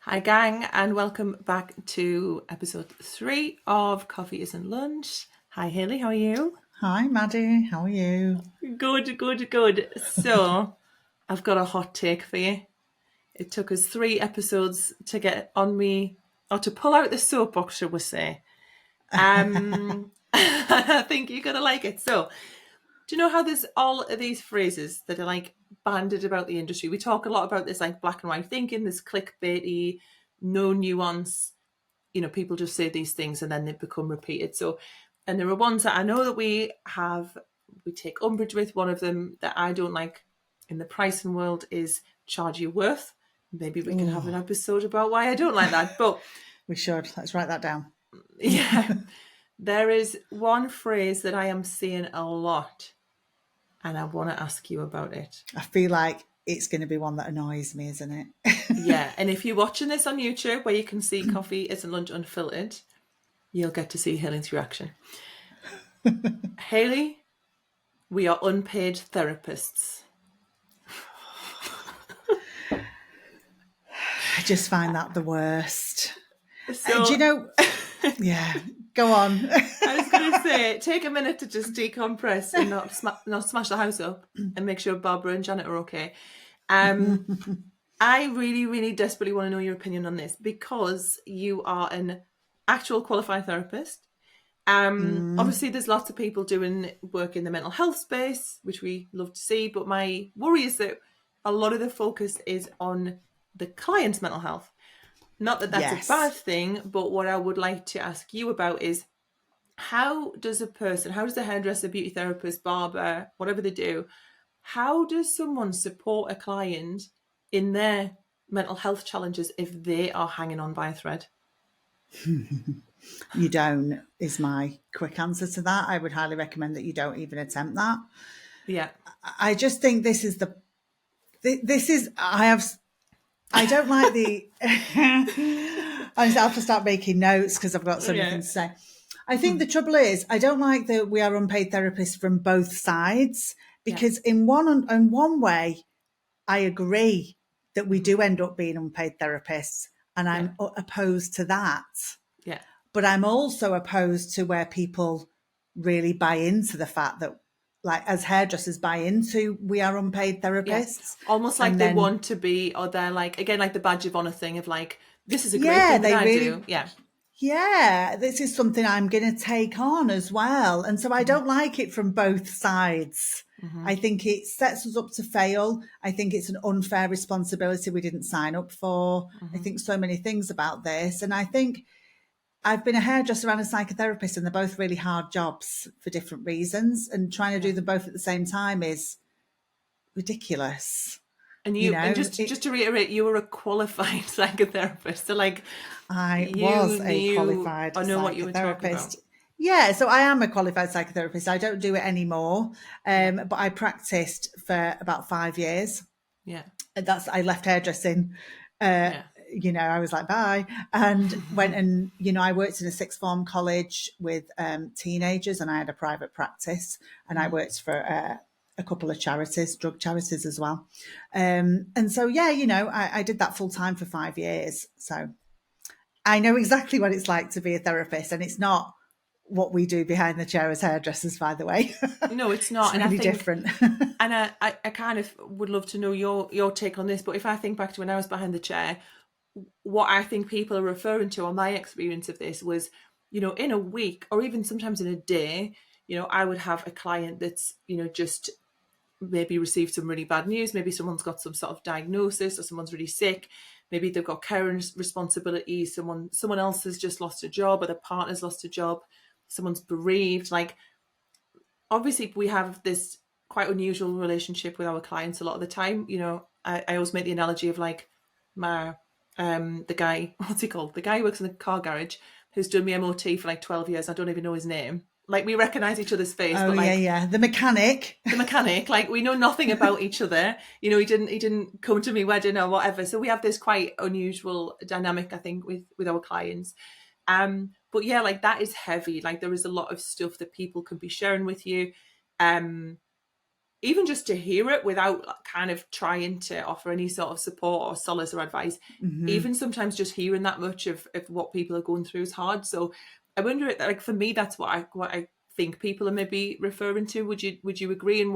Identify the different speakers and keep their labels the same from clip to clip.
Speaker 1: Hi, gang, and welcome back to episode 3 of Coffee Isn't Lunch. Hi, Hayley, how are you?
Speaker 2: Hi, Maddie. How are you?
Speaker 1: Good. So, I've got a hot take for you. It took us 3 episodes to get on me, or to pull out the soapbox, shall we say. I think you're going to like it. So, do you know how there's all of these phrases that are like banded about the industry? We talk a lot about this like black and white thinking, this clickbaity, no nuance. People just say these things and then they become repeated. So, and there are ones that I know that we take umbrage with. One of them that I don't like in the pricing world is charge your worth. Maybe we can have an episode about why I don't like that. But
Speaker 2: We should. Let's write that down.
Speaker 1: yeah, there is one phrase that I am seeing a lot, and I want to ask you about it.
Speaker 2: I feel like it's going to be one that annoys me, isn't it?
Speaker 1: Yeah, and if you're watching this on YouTube where you can see Coffee Isn't Lunch Unfiltered, you'll get to see Hayley's reaction. Hayley, we are unpaid therapists.
Speaker 2: I just find that the worst.
Speaker 1: So,
Speaker 2: Do you know? Yeah, go on.
Speaker 1: I was going to say, take a minute to just decompress and not smash the house up and make sure Barbara and Janet are okay. I really, really desperately want to know your opinion on this because you are an actual qualified therapist. Obviously, there's lots of people doing work in the mental health space, which we love to see. But my worry is that a lot of the focus is on the client's mental health. Not that that's
Speaker 2: Yes.
Speaker 1: a bad thing, but what I would like to ask you about is how does a hairdresser, beauty therapist, barber, whatever they do, how does someone support a client in their mental health challenges if they are hanging on by a thread?
Speaker 2: You don't, is my quick answer to that. I would highly recommend that you don't even attempt that.
Speaker 1: Yeah.
Speaker 2: I just think I don't like the, I have to start making notes because I've got so many things to say. I think the trouble is, I don't like that we are unpaid therapists from both sides because in one way, I agree that we do end up being unpaid therapists, and I'm opposed to that.
Speaker 1: Yeah.
Speaker 2: But I'm also opposed to where people really buy into the fact that, like, as hairdressers buy into we are unpaid therapists.
Speaker 1: Almost like they want to be, or they're like, again, like the badge of honor thing of like, this is a great thing that I do.
Speaker 2: Yeah, this is something I'm going to take on as well. And so I don't like it from both sides. I think it sets us up to fail. I think it's an unfair responsibility we didn't sign up for. I think so many things about this. And I think I've been a hairdresser and a psychotherapist, and they're both really hard jobs for different reasons. And trying to do them both at the same time is ridiculous.
Speaker 1: And just to reiterate, you were a qualified psychotherapist. So like
Speaker 2: I was a qualified psychotherapist.
Speaker 1: What you were talking about.
Speaker 2: Yeah, so I am a qualified psychotherapist. I don't do it anymore, but I practiced for about 5 years.
Speaker 1: Yeah.
Speaker 2: I left hairdressing. I was like, bye. And went and, I worked in a sixth form college with teenagers, and I had a private practice, and I worked for a couple of charities, drug charities as well. And so, I did that full time for 5 years. So I know exactly what it's like to be a therapist, and it's not what we do behind the chair as hairdressers, by the way.
Speaker 1: No, it's not.
Speaker 2: It's really different.
Speaker 1: And I kind of would love to know your take on this. But if I think back to when I was behind the chair, what I think people are referring to, or my experience of this was, in a week or even sometimes in a day, I would have a client that's, just maybe received some really bad news. Maybe someone's got some sort of diagnosis, or someone's really sick. Maybe they've got care responsibilities. Someone else has just lost a job, or their partner's lost a job. Someone's bereaved. Like, obviously we have this quite unusual relationship with our clients a lot of the time. I always make the analogy of like the guy, what's he called? The guy who works in the car garage who's done my MOT for like 12 years. I don't even know his name. Like, we recognise each other's face.
Speaker 2: Oh,
Speaker 1: but like,
Speaker 2: yeah. The mechanic,
Speaker 1: like, we know nothing about each other. He didn't come to me wedding or whatever. So we have this quite unusual dynamic, I think, with our clients. But yeah, like, that is heavy. Like, there is a lot of stuff that people can be sharing with you. even just to hear it without kind of trying to offer any sort of support or solace or advice, even sometimes just hearing that much of what people are going through is hard. So I wonder, like, for me, that's what I think people are maybe referring to. Would you agree? And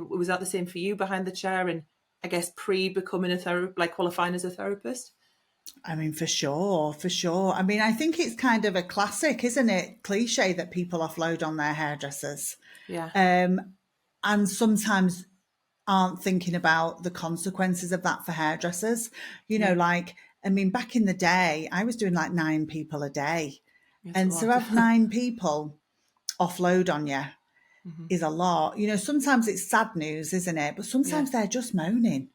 Speaker 1: was that the same for you behind the chair, and I guess pre becoming a therapist, like qualifying as a therapist?
Speaker 2: I mean, for sure, for sure. I mean, I think it's kind of a classic, isn't it? Cliche that people offload on their hairdressers.
Speaker 1: Yeah.
Speaker 2: And sometimes aren't thinking about the consequences of that for hairdressers. You know,
Speaker 1: Yeah.
Speaker 2: like, I mean, back in the day, I was doing like 9 people a day.
Speaker 1: It's a
Speaker 2: And to
Speaker 1: lot.
Speaker 2: have 9 people offload on you is a lot. You know, sometimes it's sad news, isn't it? But
Speaker 1: Yeah.
Speaker 2: sometimes they're just moaning.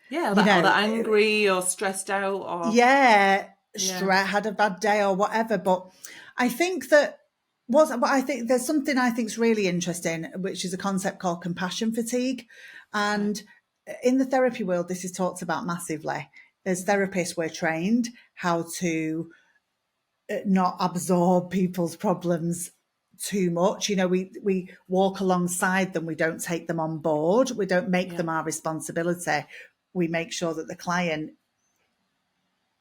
Speaker 1: Yeah,
Speaker 2: You
Speaker 1: or
Speaker 2: know,
Speaker 1: that angry or stressed out or
Speaker 2: yeah,
Speaker 1: yeah.
Speaker 2: stress, had a bad day or whatever. But I think that but I think there's something I think is really interesting, which is a concept called compassion fatigue.
Speaker 1: Okay.
Speaker 2: And in the therapy world, this is talked about massively. As therapists, we're trained how to not absorb people's problems too much. You know, we walk alongside them. We don't take them on board. We don't make
Speaker 1: Yeah.
Speaker 2: them our responsibility. We make sure that the client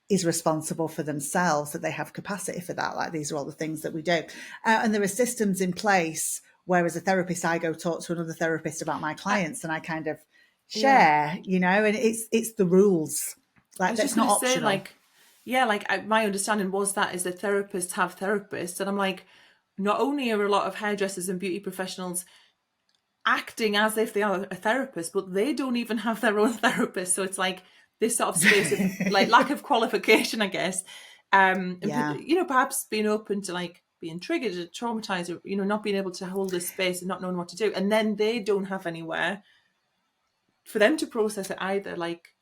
Speaker 2: is responsible for themselves, that they have capacity for that. Like, these are all the things that we do. And there are systems in place where, as a therapist, I go talk to another therapist about my
Speaker 1: I,
Speaker 2: clients and I kind of
Speaker 1: yeah.
Speaker 2: share, you know, and it's the rules.
Speaker 1: I
Speaker 2: Like,
Speaker 1: was just
Speaker 2: that's
Speaker 1: going
Speaker 2: not
Speaker 1: to say,
Speaker 2: optional.
Speaker 1: like, yeah, like my understanding was that is that therapists have therapists, and I'm like, not only are a lot of hairdressers and beauty professionals acting as if they are a therapist, but they don't even have their own therapist. So it's like this sort of space of like lack of qualification, I guess. And
Speaker 2: Yeah.
Speaker 1: you know, perhaps being open to like being triggered or traumatized, or you know, not being able to hold this space and not knowing what to do, and then they don't have anywhere for them to process it either. Like,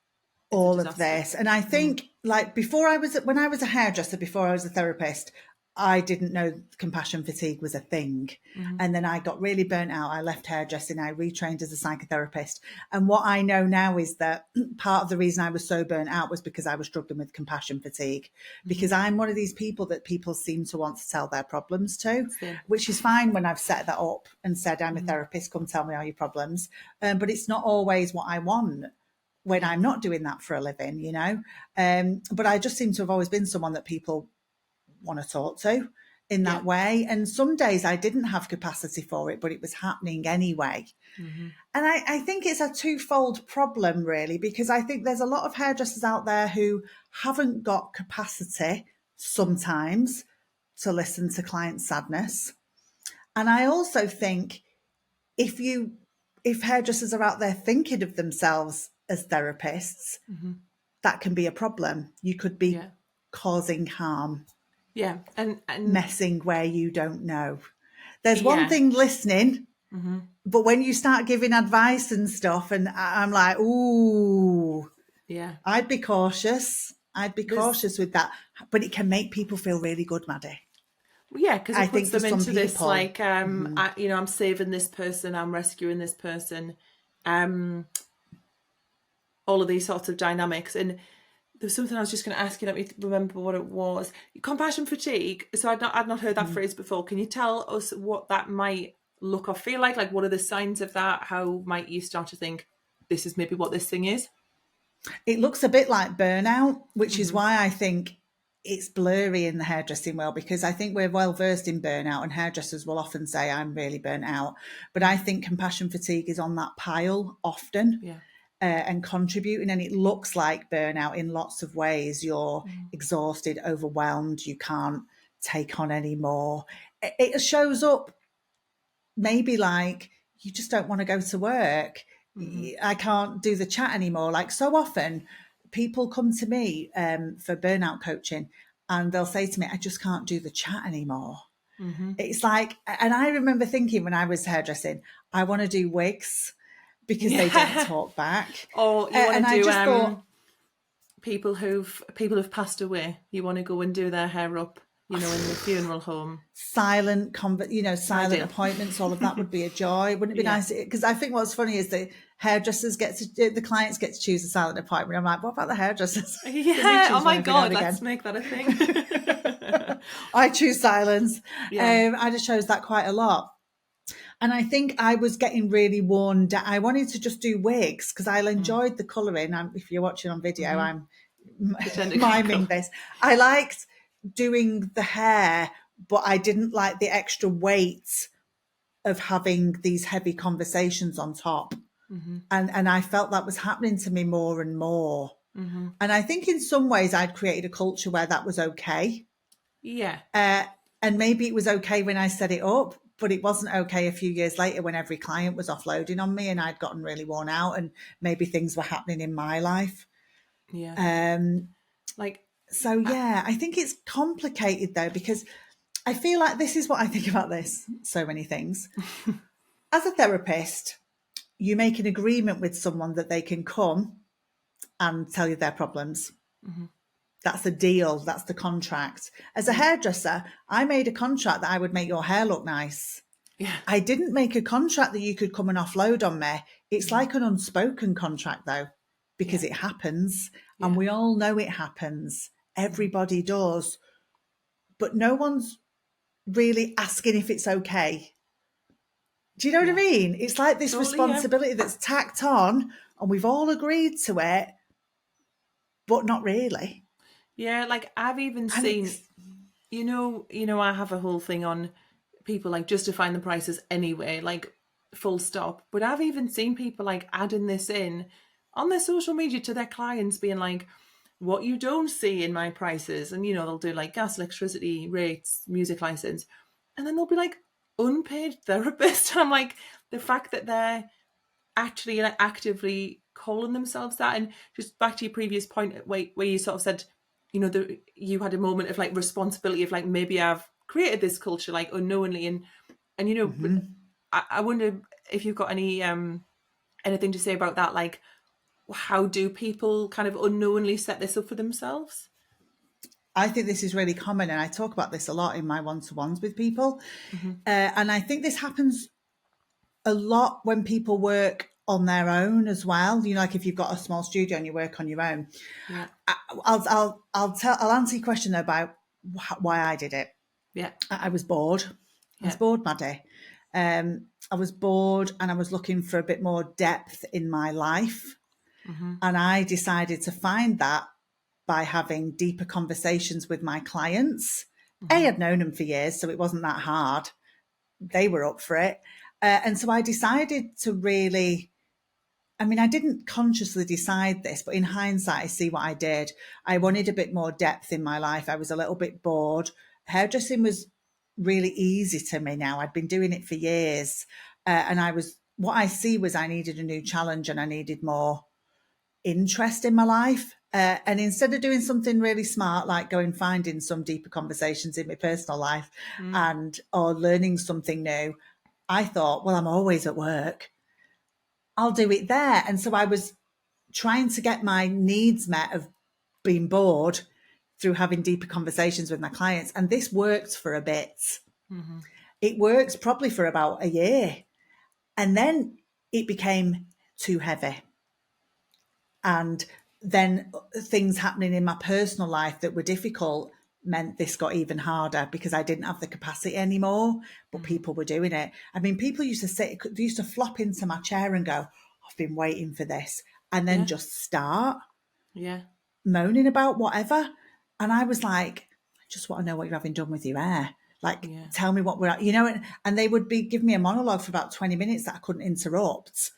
Speaker 1: it's a
Speaker 2: All of
Speaker 1: disaster.
Speaker 2: this. And I think, like, when I was a hairdresser, before I was a therapist, I didn't know compassion fatigue was a thing.
Speaker 1: Mm-hmm.
Speaker 2: And then I got really burnt out. I left hairdressing. I retrained as a psychotherapist. And what I know now is that part of the reason I was so burnt out was because I was struggling with compassion fatigue.
Speaker 1: Mm-hmm.
Speaker 2: Because I'm one of these people that people seem to want to tell their problems to,
Speaker 1: Same.
Speaker 2: which is fine when I've set that up and said, I'm a
Speaker 1: Mm-hmm.
Speaker 2: therapist, come tell me all your problems. But it's not always what I want when
Speaker 1: Yeah.
Speaker 2: I'm not doing that for a living, you know. But I just seem to have always been someone that people want to talk to in
Speaker 1: Yeah.
Speaker 2: that way. And some days I didn't have capacity for it, but it was happening anyway.
Speaker 1: Mm-hmm.
Speaker 2: And I think it's a twofold problem, really, because I think there's a lot of hairdressers out there who haven't got capacity sometimes to listen to client sadness. And I also think if hairdressers are out there thinking of themselves as therapists,
Speaker 1: Mm-hmm.
Speaker 2: that can be a problem. You could be
Speaker 1: Yeah.
Speaker 2: causing harm,
Speaker 1: Yeah. And
Speaker 2: messing where you don't know. There's one
Speaker 1: yeah.
Speaker 2: thing listening,
Speaker 1: Mm-hmm.
Speaker 2: but when you start giving advice and stuff, and I'm like, ooh,
Speaker 1: Yeah.
Speaker 2: I'd be cautious. I'd be
Speaker 1: There's
Speaker 2: cautious with that. But it can make people feel really good, Maddie.
Speaker 1: Yeah, because
Speaker 2: I
Speaker 1: it puts
Speaker 2: think for
Speaker 1: them
Speaker 2: some
Speaker 1: into this
Speaker 2: people,
Speaker 1: like you know, I'm saving this person, I'm rescuing this person, um all of these sorts of dynamics. And there's something I was just going to ask you, let me remember what it was. Compassion fatigue, so I'd not heard that phrase before. Can you tell us what that might look or feel like what are the signs of that? How might you start to think this is maybe what this thing is?
Speaker 2: it looks a bit like burnout, which is
Speaker 1: Mm-hmm.
Speaker 2: why I think it's blurry in the hairdressing world, because I think we're well versed in burnout and hairdressers will often say, I'm really burnt out. But I think compassion fatigue is on that pile often
Speaker 1: Yeah.
Speaker 2: and contributing. And it looks like burnout in lots of ways. You're
Speaker 1: Mm-hmm.
Speaker 2: exhausted, overwhelmed, you can't take on any more. It shows up maybe like you just don't want to go to work.
Speaker 1: Mm-hmm.
Speaker 2: I can't do the chat anymore. Like, so often people come to me for burnout coaching and they'll say to me, I just can't do the chat anymore.
Speaker 1: Mm-hmm.
Speaker 2: It's like, and I remember thinking when I was hairdressing, I want to do wigs because they don't
Speaker 1: Yeah.
Speaker 2: talk back.
Speaker 1: Or you want to
Speaker 2: And I
Speaker 1: do
Speaker 2: just thought,
Speaker 1: people who've passed away, you want to go and do their hair up, you know, in the funeral home.
Speaker 2: silent
Speaker 1: Ideal.
Speaker 2: appointments, all of that would be a joy. Wouldn't it be
Speaker 1: Yeah.
Speaker 2: nice? Because I think what's funny is the clients get to choose a silent appointment. I'm like, what about the hairdressers? Can we
Speaker 1: Yeah. Oh
Speaker 2: choose one
Speaker 1: my
Speaker 2: every now
Speaker 1: God,
Speaker 2: and
Speaker 1: let's
Speaker 2: again?
Speaker 1: make that a thing.
Speaker 2: I choose silence.
Speaker 1: Yeah.
Speaker 2: I just chose that quite a lot. And I think I was getting really worn down. I wanted to just do wigs because I
Speaker 1: Mm.
Speaker 2: enjoyed the colouring. If you're watching on video,
Speaker 1: Mm-hmm.
Speaker 2: I'm
Speaker 1: Pretend to
Speaker 2: miming
Speaker 1: colour.
Speaker 2: this. I liked doing the hair, but I didn't like the extra weight of having these heavy conversations on top.
Speaker 1: Mm-hmm.
Speaker 2: And I felt that was happening to me more and more.
Speaker 1: Mm-hmm.
Speaker 2: And I think in some ways I'd created a culture where that was okay.
Speaker 1: Yeah.
Speaker 2: Uh, and maybe it was okay when I set it up, but it wasn't okay a few years later when every client was offloading on me and I'd gotten really worn out and maybe things were happening in my life.
Speaker 1: Yeah.
Speaker 2: Um,
Speaker 1: Like,
Speaker 2: so, yeah, I think it's complicated though, because I feel like this is what I think about this. So many things. As a therapist, you make an agreement with someone that they can come and tell you their problems.
Speaker 1: mm-hmm.
Speaker 2: That's the deal. That's the contract. As a
Speaker 1: Yeah.
Speaker 2: hairdresser, I made a contract that I would make your hair look nice.
Speaker 1: Yeah.
Speaker 2: I didn't make a contract that you could come and offload on me. It's like an unspoken contract though, because
Speaker 1: Yeah.
Speaker 2: it happens and
Speaker 1: Yeah.
Speaker 2: we all know it happens.
Speaker 1: Mm-hmm.
Speaker 2: Everybody does, but no one's really asking if it's okay. Do you know what I
Speaker 1: Yeah.
Speaker 2: mean? It's like this
Speaker 1: Totally. Yeah.
Speaker 2: responsibility that's tacked on and we've all agreed to it, but not really.
Speaker 1: Yeah. Like, I've even
Speaker 2: And
Speaker 1: seen,
Speaker 2: it's,
Speaker 1: I have a whole thing on people like justifying the prices anyway, like full stop. But I've even seen people like adding this in on their social media to their clients, being like, what you don't see in my prices. And, they'll do like gas, electricity, rates, music license. And then they'll be like, unpaid therapist. And I'm like, the fact that they're actually like actively calling themselves that. And just back to your previous point where you sort of said, you had a moment of like responsibility of like, maybe I've created this culture like unknowingly. And but
Speaker 2: mm-hmm.
Speaker 1: I wonder if you've got anything to say about that, like how do people kind of unknowingly set this up for themselves?
Speaker 2: I think this is really common, and I talk about this a lot in my one-to-ones with people.
Speaker 1: Mm-hmm.
Speaker 2: And I think this happens a lot when people work on their own as well. Like if you've got a small studio and you work on your own.
Speaker 1: Yeah.
Speaker 2: I'll answer your question though about why I did it.
Speaker 1: Yeah.
Speaker 2: I was bored. I was
Speaker 1: Yeah.
Speaker 2: bored, Maddie. I was bored, and I was looking for a bit more depth in my life.
Speaker 1: Mm-hmm.
Speaker 2: And I decided to find that by having deeper conversations with my clients.
Speaker 1: Mm-hmm.
Speaker 2: I'd known them for years, so it wasn't that hard. They were up for it. And so I decided to really, I didn't consciously decide this, but in hindsight, I see what I did. I wanted a bit more depth in my life. I was a little bit bored. Hairdressing was really easy to me now. I'd been doing it for years. And what I see was I needed a new challenge and I needed more interest in my life. And instead of doing something really smart, like going finding some deeper conversations in my personal life
Speaker 1: Mm-hmm.
Speaker 2: and or learning something new, I thought, well, I'm always at work. I'll do it there. And so I was trying to get my needs met of being bored through having deeper conversations with my clients. And this worked for a bit.
Speaker 1: Mm-hmm.
Speaker 2: It worked probably for about a year. And then it became too heavy. And then things happening in my personal life that were difficult meant this got even harder because I didn't have the capacity anymore, but
Speaker 1: Mm-hmm.
Speaker 2: people were doing it. People used to they used to flop into my chair and go, I've been waiting for this, and then
Speaker 1: Yeah.
Speaker 2: just start
Speaker 1: Yeah.
Speaker 2: moaning about whatever. And I was like, I just want to know what you're having done with your hair. Like,
Speaker 1: Yeah.
Speaker 2: tell me what we're at, and they would be give me a monologue for about 20 minutes that I couldn't interrupt.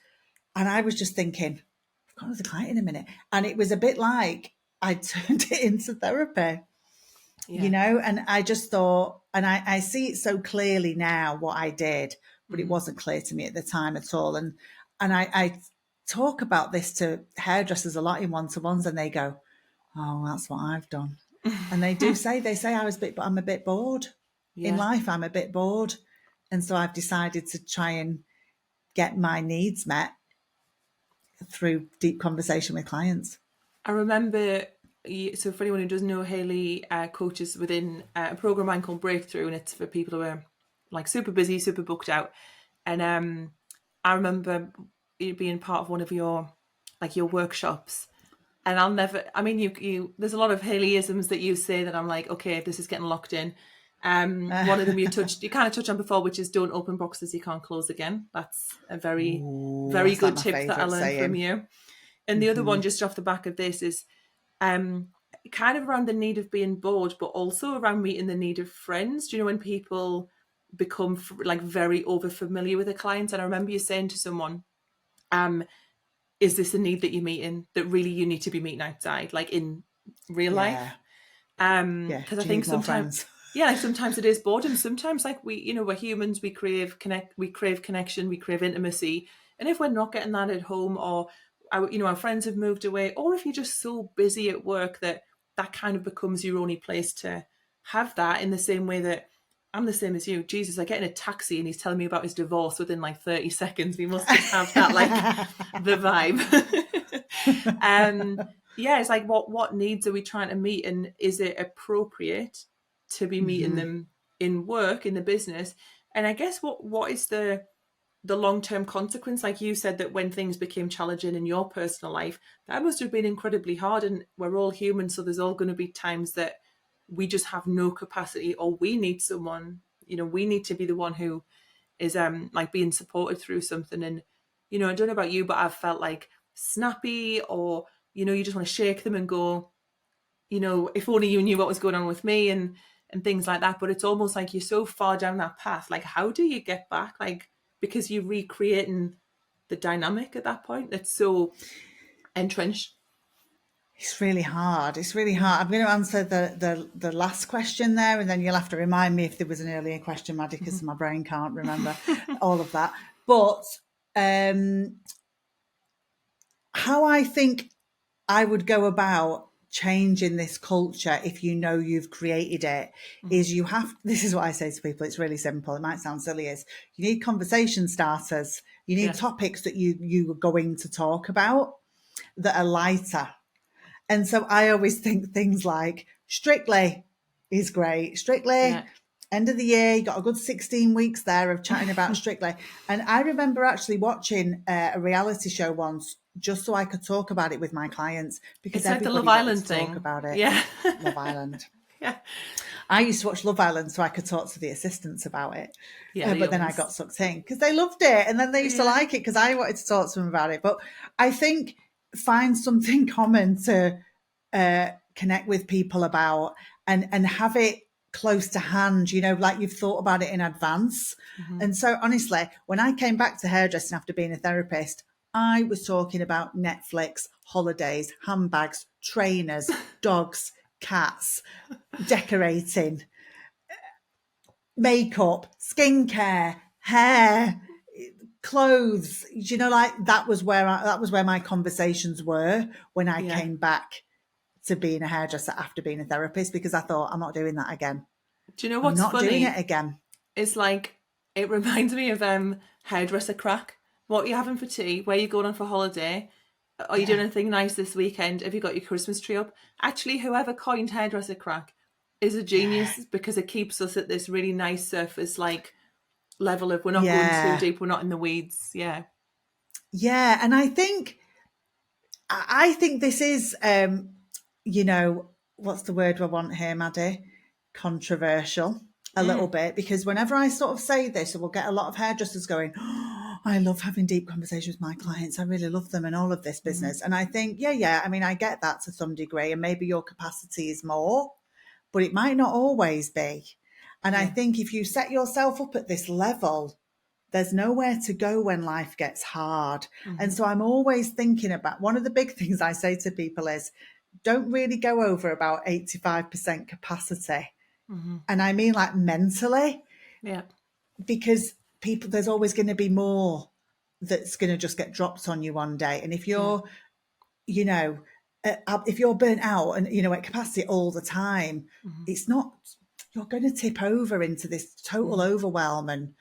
Speaker 2: And I was just thinking, I've got another client in a minute. And it was a bit like I turned it into therapy,
Speaker 1: Yeah.
Speaker 2: and I just thought, and I see it so clearly now what I did, but it
Speaker 1: Mm-hmm.
Speaker 2: wasn't clear to me at the time at all. And I talk about this to hairdressers a lot in one-to-ones and they go, oh, that's what I've done. And they say but I'm a bit bored in
Speaker 1: Yeah.
Speaker 2: life. I'm a bit bored. And so I've decided to try and get my needs met through deep conversation with clients.
Speaker 1: I remember, so for anyone who doesn't know, Hayley coaches within a program I called Breakthrough, and it's for people who are like super busy, super booked out. And I remember it being part of one of your workshops. And I'll never, I mean, you there's a lot of Hayleyisms that you say that I'm like, okay, this is getting locked in. One of them you kind of touched on before, which is don't open boxes you can't close again. That's a very,
Speaker 2: Ooh,
Speaker 1: very
Speaker 2: that's like
Speaker 1: good
Speaker 2: my
Speaker 1: tip that I
Speaker 2: favourite
Speaker 1: learned from
Speaker 2: saying.
Speaker 1: you. And the other one, just off the back of this, is kind of around the need of being bored, but also around meeting the need of friends. Do you know when people become like very over familiar with a client? And I remember you saying to someone, is this a need that you're meeting that really you need to be meeting outside, like in real
Speaker 2: Yeah.
Speaker 1: life?
Speaker 2: Yeah.
Speaker 1: Because I
Speaker 2: Do you
Speaker 1: think
Speaker 2: need more
Speaker 1: sometimes,
Speaker 2: friends?
Speaker 1: yeah, like sometimes it is boredom. Sometimes, like we're humans, we crave connection, we crave intimacy, and if we're not getting that at home, or our friends have moved away, or if you're just so busy at work that that kind of becomes your only place to have that. In the same way that I'm the same as you. Jesus, I get in a taxi and he's telling me about his divorce within like 30 seconds. We must just have that, like the vibe. Yeah, it's like what needs are we trying to meet, and is it appropriate to be meeting them in work, in the business? And I guess what is the long-term consequence? Like you said, that when things became challenging in your personal life, that must have been incredibly hard, and we're all human, so there's all going to be times that we just have no capacity, or we need someone, we need to be the one who is like being supported through something. And I don't know about you, but I've felt like snappy, or you just want to shake them and go, if only you knew what was going on with me, and things like that. But it's almost like you're so far down that path, like how do you get back? Like, because you're recreating the dynamic at that point that's so entrenched.
Speaker 2: It's really hard. It's really hard. I'm going to answer the last question there, and then you'll have to remind me if there was an earlier question, Maddie, because my brain can't remember all of that. But how I think I would go about changing this culture, if you know you've created it, is you have, this is what I say to people, it's really simple, it might sound silly, is you need conversation starters. You need
Speaker 1: Yeah.
Speaker 2: topics that you are going to talk about that are lighter. And so I always think things like Strictly is great. Strictly,
Speaker 1: Yeah.
Speaker 2: end of the year, you got a good 16 weeks there of chatting about Strictly. And I remember actually watching a reality show once just so I could talk about it with my clients because
Speaker 1: It's like the Love
Speaker 2: everybody wanted
Speaker 1: Island
Speaker 2: to talk
Speaker 1: thing.
Speaker 2: about it.
Speaker 1: Yeah.
Speaker 2: Love Island.
Speaker 1: Yeah.
Speaker 2: I used to watch Love Island so I could talk to the assistants about it.
Speaker 1: Yeah, the
Speaker 2: But then
Speaker 1: young
Speaker 2: I
Speaker 1: ones.
Speaker 2: got sucked in because they loved it. And then they used to
Speaker 1: Yeah.
Speaker 2: like it because I wanted to talk to them about it. But I think find something common to connect with people about, and have it close to hand, like you've thought about it in advance. And so honestly, when I came back to hairdressing after being a therapist, I was talking about Netflix, holidays, handbags, trainers, dogs, cats, decorating, makeup, skincare, hair, clothes. Like that was where my conversations were when I
Speaker 1: Yeah.
Speaker 2: came back to being a hairdresser after being a therapist, because I thought, I'm not doing that again.
Speaker 1: Do you know
Speaker 2: I'm
Speaker 1: what's
Speaker 2: not doing it
Speaker 1: funny?
Speaker 2: again.
Speaker 1: It's like, it reminds me of hairdresser crack. What are you having for tea? Where are you going on for holiday? Are you doing
Speaker 2: Yeah.
Speaker 1: anything nice this weekend? Have you got your Christmas tree up? Actually, whoever coined hairdresser crack is a
Speaker 2: Yeah.
Speaker 1: genius, because it keeps us at this really nice surface, like level of, we're not going too
Speaker 2: Yeah.
Speaker 1: deep, we're not in the weeds. Yeah.
Speaker 2: Yeah. And I think this is, what's the word I want here, Maddie? Controversial a little bit, because whenever I sort of say this, we'll get a lot of hairdressers going, oh, I love having deep conversations with my clients. I really love them and all of this business. And I think, yeah. I mean, I get that to some degree, and maybe your capacity is more, but it might not always be. And I
Speaker 1: Yeah.
Speaker 2: think if you set yourself up at this level, there's nowhere to go when life gets hard. And so I'm always thinking about, one of the big things I say to people is, don't really go over about 85% capacity. And I mean like mentally,
Speaker 1: Yeah.
Speaker 2: because there's always going to be more that's going to just get dropped on you one day. And if
Speaker 1: Yeah.
Speaker 2: you're, you know, if you're burnt out and, at capacity all the time, it's not, you're going to tip over into this total overwhelm and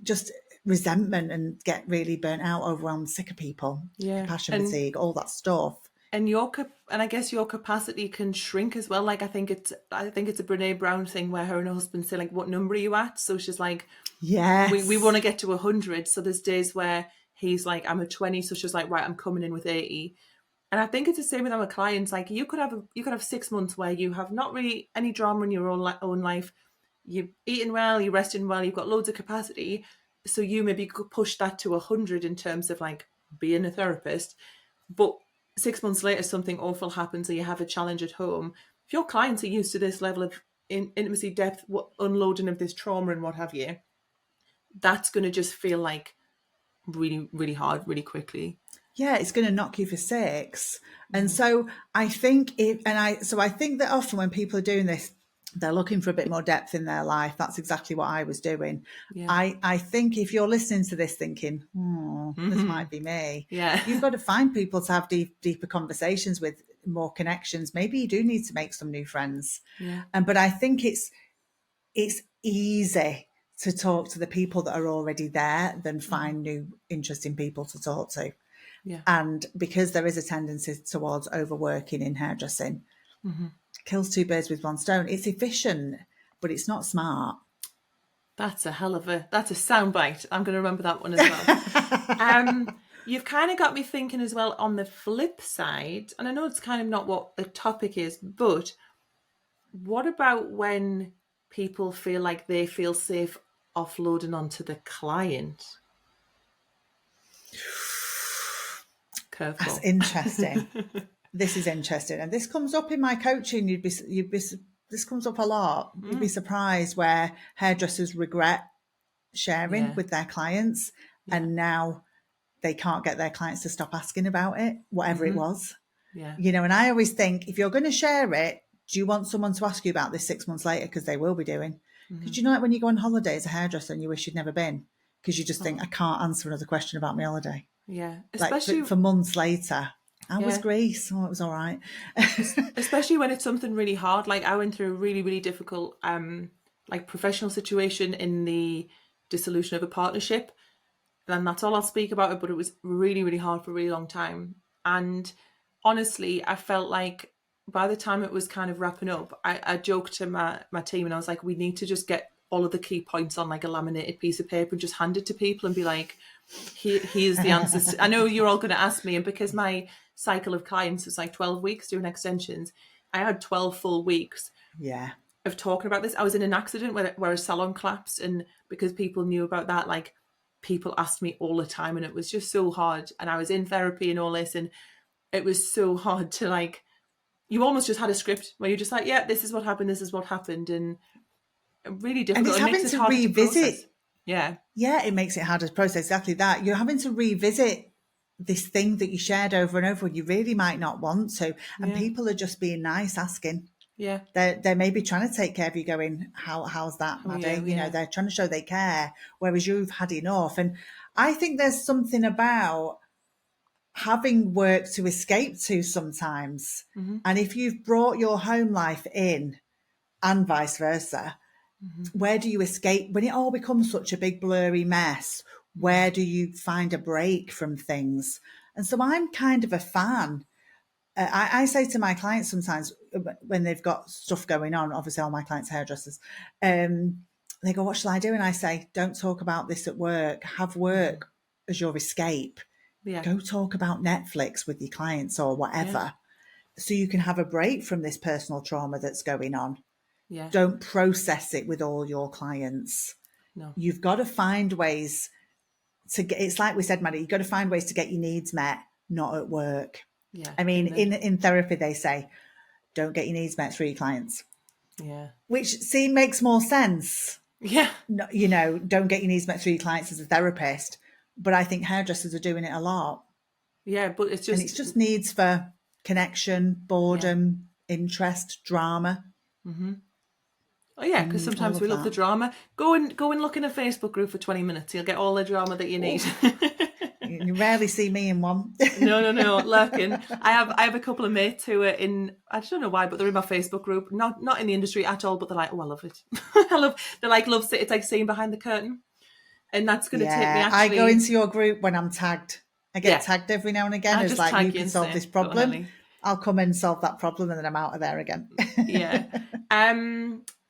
Speaker 2: just resentment, and get really burnt out, overwhelmed, sick of people,
Speaker 1: Yeah.
Speaker 2: compassion
Speaker 1: And
Speaker 2: fatigue, all that stuff.
Speaker 1: and I guess your capacity can shrink as well. Like I think it's a Brene Brown thing where her and her husband say, like, what number are you at? So she's like, we want
Speaker 2: Yes.
Speaker 1: to get to 100. So there's days where he's like, I'm at 20. So she's like, right, I'm coming in with 80. And I think it's the same with our clients. Like you could have 6 months where you have not really any drama in your own life. You're eating well, you're resting well, you've got loads of capacity. So you maybe could push that to 100 in terms of like being a therapist. But 6 months later, something awful happens or you have a challenge at home. If your clients are used to this level of intimacy, depth, unloading of this trauma and what have you, that's going to just feel like really, really hard, really quickly.
Speaker 2: Yeah, it's going to knock you for six. And so I think I think that often when people are doing this, they're looking for a bit more depth in their life. That's exactly what I was doing.
Speaker 1: Yeah.
Speaker 2: I think if you're listening to this thinking, this might be me,
Speaker 1: Yeah.
Speaker 2: you've got to find people to have deeper conversations with, more connections. Maybe you do need to make some new friends.
Speaker 1: Yeah.
Speaker 2: But I think it's easy to talk to the people that are already there than find new interesting people to talk to.
Speaker 1: Yeah.
Speaker 2: And because there is a tendency towards overworking in hairdressing, kills two birds with one stone. It's efficient, but it's not smart.
Speaker 1: That's a soundbite. I'm going to remember that one as well. You've kind of got me thinking as well on the flip side, and I know it's kind of not what the topic is, but what about when people feel like they feel safe offloading onto the client? Curveball.
Speaker 2: That's interesting. This is interesting, and this comes up in my coaching. This comes up a lot. You'd be surprised where hairdressers regret sharing with their clients, and now they can't get their clients to stop asking about it, whatever it was.
Speaker 1: Yeah.
Speaker 2: And I always think, if you're going to share it, do you want someone to ask you about this 6 months later? Because they will be doing. Because you know, like when you go on holiday as a hairdresser and you wish you'd never been, because you just think, I can't answer another question about my holiday.
Speaker 1: Yeah.
Speaker 2: Especially like for months later. How was Greece? Oh, it was all right.
Speaker 1: Especially when it's something really hard. Like I went through a really, really difficult like professional situation in the dissolution of a partnership. And that's all I'll speak about it, but it was really, really hard for a really long time. And honestly, I felt like by the time it was kind of wrapping up, I joked to my team and I was like, we need to just get all of the key points on like a laminated piece of paper and just hand it to people and be like, here's the answers. I know you're all going to ask me. And because my cycle of clients was like 12 weeks doing extensions, I had 12 full weeks of talking about this. I was in an accident where a salon collapsed. And because people knew about that, like people asked me all the time and it was just so hard. And I was in therapy and all this. And it was so hard to like, you almost just had a script where you're just like, yeah, this is what happened. This is what happened. And really difficult.
Speaker 2: And it's having to revisit.
Speaker 1: Yeah,
Speaker 2: it makes it harder to process. Exactly that. You're having to revisit this thing that you shared over and over, and you really might not want to. And people are just being nice, asking.
Speaker 1: Yeah,
Speaker 2: they may be trying to take care of you, going, how's that, Maddie? They're trying to show they care, whereas you've had enough. And I think there's something about having work to escape to sometimes. And if you've brought your home life in, and vice versa, where do you escape when it all becomes such a big blurry mess? Where do you find a break from things? And so I'm kind of a fan. I say to my clients sometimes when they've got stuff going on, obviously all my clients are hairdressers, they go, what shall I do? And I say, don't talk about this at work. Have work as your escape. Go talk about Netflix with your clients or whatever, so you can have a break from this personal trauma that's going on. Don't process it with all your clients.
Speaker 1: No.
Speaker 2: You've got to find ways to get, it's like we said, Maddie, you've got to find ways to get your needs met, not at work. I mean, in therapy, they say, don't get your needs met through your clients. Which makes more sense. No, don't get your needs met through your clients as a therapist. But I think hairdressers are doing it a lot.
Speaker 1: But it's
Speaker 2: just needs for connection, boredom, interest, drama.
Speaker 1: Oh yeah, because sometimes we love the drama. Go and look in a Facebook group for 20 minutes. You'll get all the drama that you need.
Speaker 2: You rarely see me in one.
Speaker 1: No, lurking. I have a couple of mates who are in, I don't know why, but they're in my Facebook group. Not in the industry at all, but they're like, oh, I love it. It's like seeing behind the curtain. And that's going to take me actually.
Speaker 2: I go into your group when I'm tagged. I get tagged every now and again. It's like, you can solve this problem. I'll come and solve that problem and then I'm out of there again.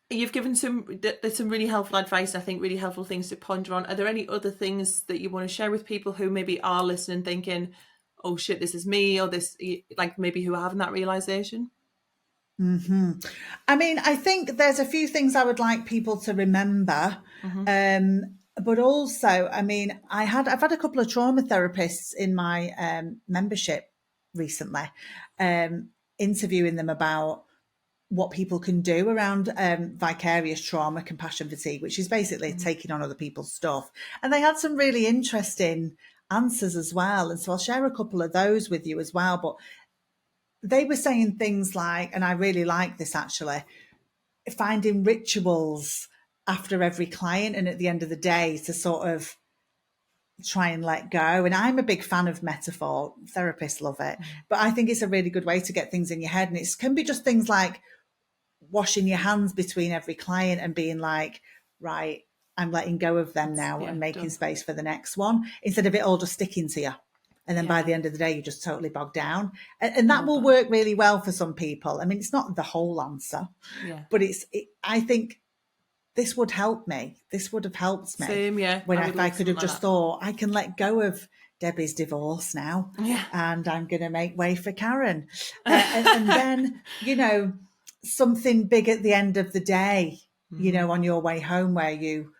Speaker 1: You've given some really helpful advice, I think, really helpful things to ponder on. Are there any other things that you want to share with people who maybe are listening thinking, oh shit, this is me, or this, like maybe who are having that realization?
Speaker 2: I mean, I think there's a few things I would like people to remember. But also, I mean, I've had a couple of trauma therapists in my membership recently, interviewing them about what people can do around vicarious trauma, compassion fatigue, which is basically taking on other people's stuff. And they had some really interesting answers as well. And so I'll share a couple of those with you as well. But they were saying things like, and I really like this actually, finding rituals after every client and at the end of the day to sort of try and let go. And I'm a big fan of metaphor. Therapists love it. But I think it's a really good way to get things in your head. And it can be just things like washing your hands between every client and being like, right, I'm letting go of them now and making
Speaker 1: done.
Speaker 2: space for the next one, instead of it all just sticking to you. And then by the end of the day, you're just totally bogged down. And that will work really well for some people. I mean, it's not the whole answer, but I think this would help me. This would have helped me.
Speaker 1: Same, yeah.
Speaker 2: When if I could have just thought, I can let go of Debbie's divorce now, and I'm going to make way for Karen. And then, you know, something big at the end of the day, you know, on your way home where you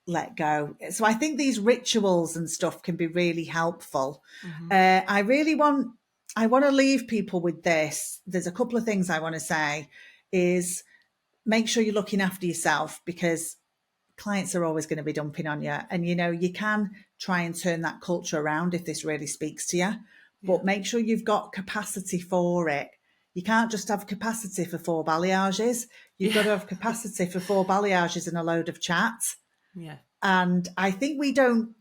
Speaker 2: let go. So I think these rituals and stuff can be really helpful. I want to leave people with this. There's a couple of things I want to say is make sure you're looking after yourself, because clients are always going to be dumping on you. And, you know, you can try and turn that culture around if this really speaks to you, but make sure you've got capacity for it. You can't just have capacity for 4 balayages. You've got to have capacity for 4 balayages and a load of chat. And I think we don't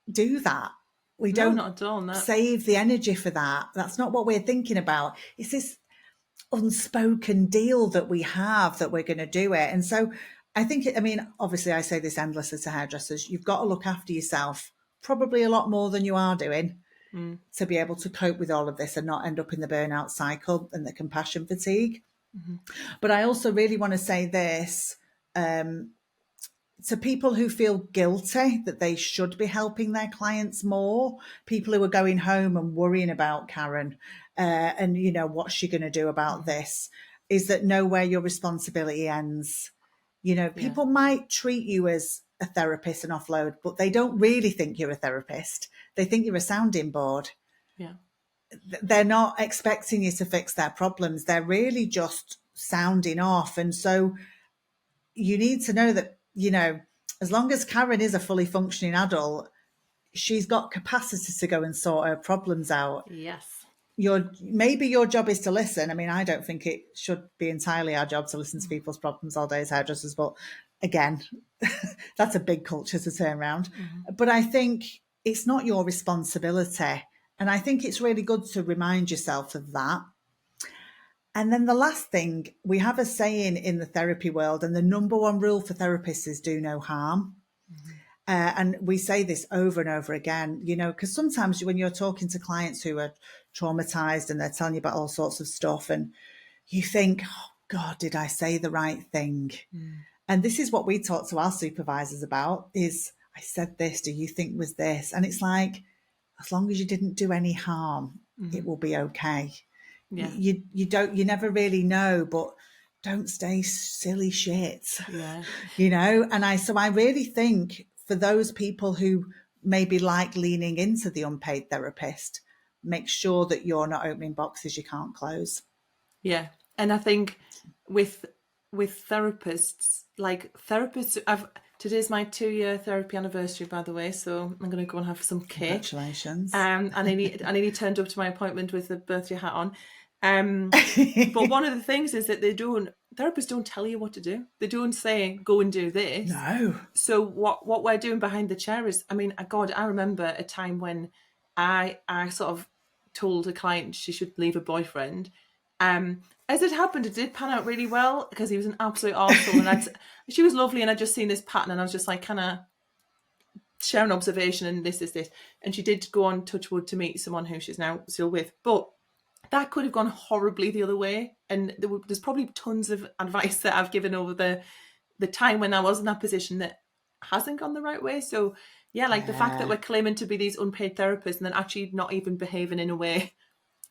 Speaker 2: do that. We don't
Speaker 1: not at all, no.
Speaker 2: Save the energy for that. That's not what we're thinking about. It's this unspoken deal that we have that we're going to do it. And so I think, I mean, obviously I say this endlessly to hairdressers, you've got to look after yourself probably a lot more than you are doing to be able to cope with all of this and not end up in the burnout cycle and the compassion fatigue. But I also really want to say this, to people who feel guilty that they should be helping their clients more, people who are going home and worrying about Karen and, you know, what's she going to do about this, is that know where your responsibility ends. You know, people might treat you as a therapist and offload, but they don't really think you're a therapist. They think you're a sounding board. They're not expecting you to fix their problems. They're really just sounding off. And so you need to know that, you know, as long as Karen is a fully functioning adult, she's got capacity to go and sort her problems out. Maybe your job is to listen. I mean, I don't think it should be entirely our job to listen to people's problems all day as hairdressers, but again, that's a big culture to turn around. But I think it's not your responsibility. And I think it's really good to remind yourself of that. And then the last thing, we have a saying in the therapy world, and the number one rule for therapists is do no harm. And we say this over and over again, you know, because sometimes when you're talking to clients who are traumatized and they're telling you about all sorts of stuff, and you think, oh, God, did I say the right thing? And this is what we talk to our supervisors about is, I said this, do you think was this? And it's like, as long as you didn't do any harm, it will be okay. You never really know, but don't stay silly shit. You know, and I really think for those people who maybe like leaning into the unpaid therapist, make sure that you're not opening boxes you can't close.
Speaker 1: And I think with therapists, today's my 2-year therapy anniversary, by the way, so I'm going to go and have some cake.
Speaker 2: Congratulations.
Speaker 1: And I nearly turned up to my appointment with the birthday hat on. But one of the things is that therapists don't tell you what to do. They don't say, go and do this.
Speaker 2: No.
Speaker 1: So what we're doing behind the chair is, I mean, God, I remember a time when I sort of told a client she should leave a boyfriend. As it happened, it did pan out really well because he was an absolute arsehole. And she was lovely, and I'd just seen this pattern, and I was just like, kind of share an observation, and this. And she did go on, touch wood, to meet someone who she's now still with. But that could have gone horribly the other way. And there's probably tons of advice that I've given over the time when I was in that position that hasn't gone the right way. So Yeah, like the fact that we're claiming to be these unpaid therapists and then actually not even behaving in a way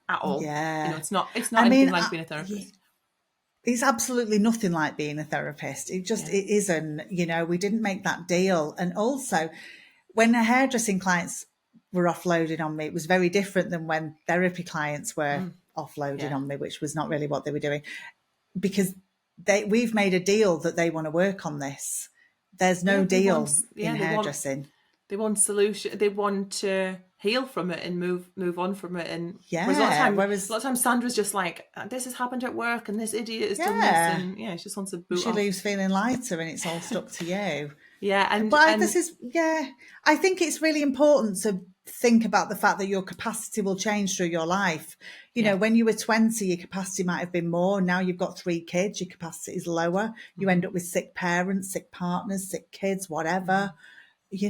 Speaker 1: at all. You know,
Speaker 2: Yeah.
Speaker 1: it's
Speaker 2: I
Speaker 1: not anything
Speaker 2: mean,
Speaker 1: like being a therapist.
Speaker 2: it's absolutely nothing like being a therapist. It isn't, we didn't make that deal. And also, when the hairdressing clients were offloading on me, it was very different than when therapy clients were offloading
Speaker 1: Yeah.
Speaker 2: on me, which was not really what they were doing, because we've made a deal that they want to work on this. There's no
Speaker 1: Yeah,
Speaker 2: deal in hairdressing.
Speaker 1: they want solution. They want to heal from it and move on from it. And whereas
Speaker 2: Yeah.
Speaker 1: a lot of times Sandra's just like, this has happened at work, and this idiot has done this,
Speaker 2: Yeah,
Speaker 1: and she just wants to boot
Speaker 2: she
Speaker 1: off.
Speaker 2: leaves feeling lighter and it's all stuck to you.
Speaker 1: Yeah,
Speaker 2: But
Speaker 1: and
Speaker 2: I think it's really important to think about the fact that your capacity will change through your life.
Speaker 1: yeah,
Speaker 2: When you were 20, your capacity might have been more. Now you've got 3 kids, your capacity is lower. You end up with sick parents, sick partners, sick kids, whatever.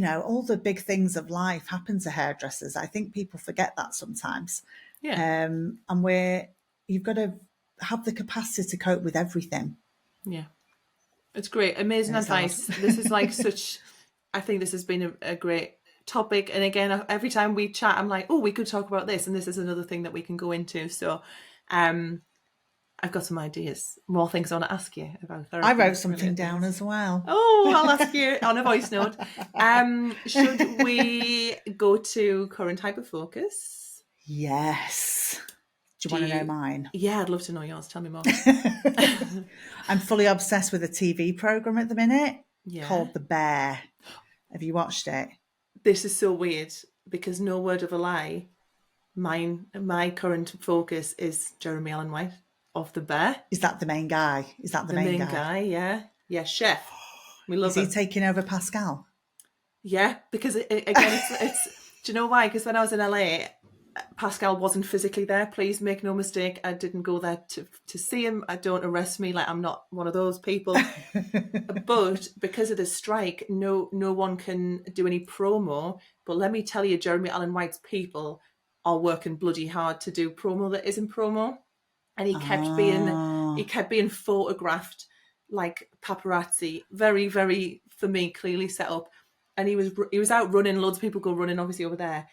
Speaker 2: All the big things of life happen to hairdressers. I think people forget that sometimes.
Speaker 1: yeah,
Speaker 2: And you've got to have the capacity to cope with everything.
Speaker 1: yeah. It's great, amazing
Speaker 2: And it's hard.
Speaker 1: advice. This is like such. I think this has been a great topic. And again, every time we chat, I'm like, oh, we could talk about this, and this is another thing that we can go into. So, I've got some ideas, more things I want to ask you about therapy.
Speaker 2: I wrote something down as well.
Speaker 1: Oh, I'll ask you on a voice note. Should we go to current hyperfocus?
Speaker 2: Yes. Do you want to know mine?
Speaker 1: Yeah, I'd love to know yours. Tell me more.
Speaker 2: I'm fully obsessed with a TV program at the minute called The Bear. Have you watched it?
Speaker 1: This is so weird because no word of a lie, my current focus is Jeremy Allen White of The Bear.
Speaker 2: Is that the main guy? Is that the main guy?
Speaker 1: Yeah, chef. We love
Speaker 2: him.
Speaker 1: Is
Speaker 2: he taking over Pascal?
Speaker 1: Yeah, because again, it's. Do you know why? Because when I was in LA, Pascal wasn't physically there. Please make no mistake. I didn't go there to see him. Don't arrest me. Like, I'm not one of those people. But because of the strike, no one can do any promo. But let me tell you, Jeremy Allen White's people are working bloody hard to do promo that isn't promo. And he kept being photographed like paparazzi, very, very, for me, clearly set up. And he was out running. Loads of people go running, obviously, over there,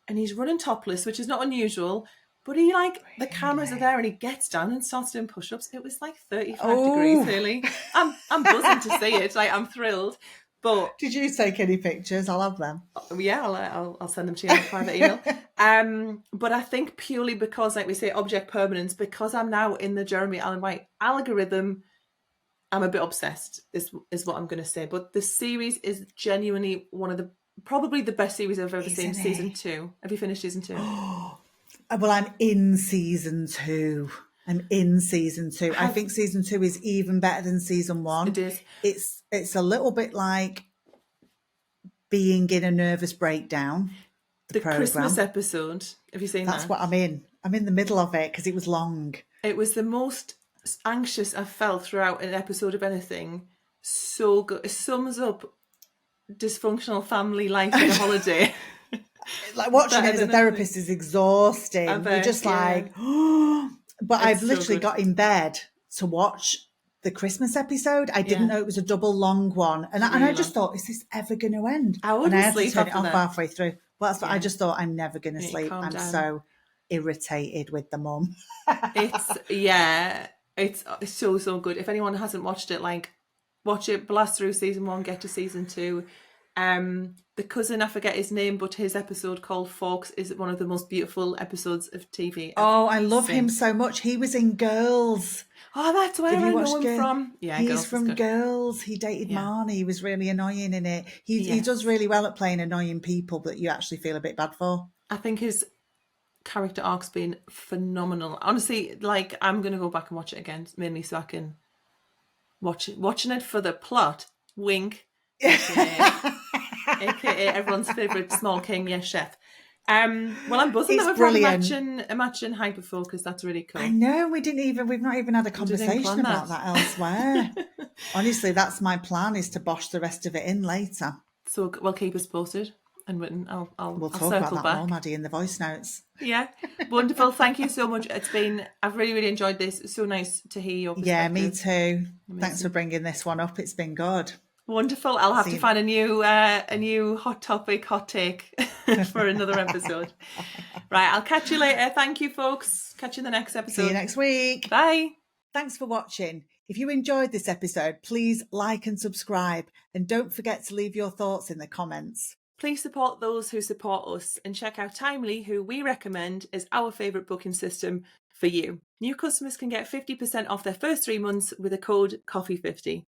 Speaker 1: and he's running topless, which is not unusual. But he the cameras are there, and he gets down and starts doing push-ups. It was like 35 degrees, Hayley. I'm buzzing to see it. Like, I'm thrilled. But
Speaker 2: did you take any pictures? I'll have them.
Speaker 1: Yeah, I'll send them to you in a private email. But I think purely because, like we say, object permanence, because I'm now in the Jeremy Allen White algorithm, I'm a bit obsessed, is what I'm going to say. But the series is genuinely probably the best series I've ever seen. Season 2. Have you finished season 2?
Speaker 2: Well, I'm in season 2. I think season 2 is even better than season 1.
Speaker 1: It is.
Speaker 2: It's a little bit like being in a nervous breakdown. The program.
Speaker 1: Christmas episode. Have you seen that?
Speaker 2: That's what I'm in. I'm in the middle of it because it was long.
Speaker 1: It was the most anxious I've felt throughout an episode of anything. So good. It sums up dysfunctional family life in a holiday.
Speaker 2: Like, watching it as a therapist is exhausting. You're just like, oh. But I've literally got in bed to watch the Christmas episode. I didn't know it was a double long one. And I just thought, is this ever going to end? And I had to turn it off halfway through. Well, that's what I just thought, I'm never going to sleep. I'm so irritated with the mum.
Speaker 1: It's so good. If anyone hasn't watched it, like, watch it, blast through season 1, get to season 2. The cousin, I forget his name, but his episode called Forks is one of the most beautiful episodes of TV.
Speaker 2: I love him so much. He was in Girls.
Speaker 1: Oh, that's where I know him from. Yeah,
Speaker 2: he's from Girls. He dated Marnie. He was really annoying in it. He does really well at playing annoying people that you actually feel a bit bad for.
Speaker 1: I think his character arc's been phenomenal. Honestly, like, I'm going to go back and watch it again, mainly so I can watching it for the plot. Wink. AKA everyone's favourite small king, yes, chef. Well, I'm buzzing that we've had a matching hyperfocus. That's really cool.
Speaker 2: I know, we've not even had a conversation about that elsewhere. Honestly, that's my plan, is to bosh the rest of it in later.
Speaker 1: So we'll keep us posted, and we'll
Speaker 2: talk about that more, Maddie, in the voice notes.
Speaker 1: Yeah, wonderful. Thank you so much. I've really, really enjoyed this. It's so nice to hear your perspective.
Speaker 2: Yeah, me too. Amazing. Thanks for bringing this one up. It's been good.
Speaker 1: Wonderful. I'll have to
Speaker 2: See
Speaker 1: find a new hot topic, hot take for another episode. Right, I'll catch you later. Thank you, folks. Catch you in the next episode.
Speaker 2: See you next week.
Speaker 1: Bye.
Speaker 2: Thanks for watching. If you enjoyed this episode, please like and subscribe, and don't forget to leave your thoughts in the comments.
Speaker 1: Please support those who support us and check out Timely, who we recommend as our favourite booking system for you. New customers can get 50% off their first 3 months with the code COFFEE50.